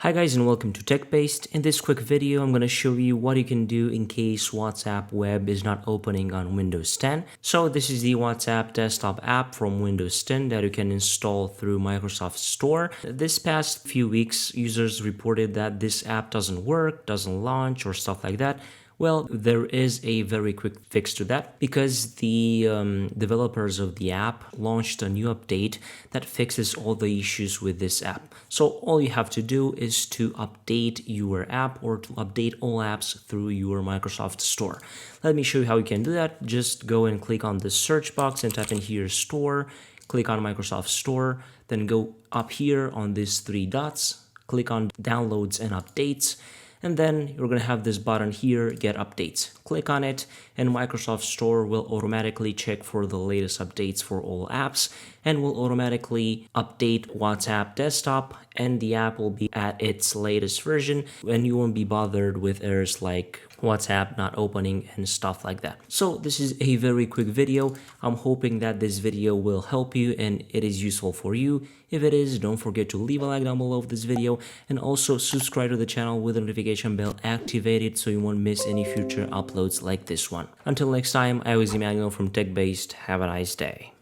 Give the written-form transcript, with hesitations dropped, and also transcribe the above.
Hi guys and welcome to TechBased. In this quick video, I'm going to show you what you can do in case WhatsApp web is not opening on Windows 10. So this is the WhatsApp desktop app from Windows 10 that you can install through Microsoft Store. This past few weeks, users reported that this app doesn't work, doesn't launch or stuff like that. Well, there is a very quick fix to that because the developers of the app launched a new update that fixes all the issues with this app. So all you have to do is to update your app or to update all apps through your Microsoft Store. Let me show you how you can do that. Just go and click on the search box and type in here Store. Click on Microsoft Store, then go up here on these three dots, click on Downloads and Updates. And then you're going to have this button here, Get Updates. Click on it and Microsoft Store will automatically check for the latest updates for all apps and will automatically update WhatsApp desktop, and the app will be at its latest version and you won't be bothered with errors like WhatsApp not opening and stuff like that. So this is a very quick video. I'm hoping that this video will help you and it is useful for you. If it is, don't forget to leave a like down below of this video and also subscribe to the channel with the notification bell activated so you won't miss any future uploads like this one. Until next time, I was Emmanuel from TechBased. Have a nice day.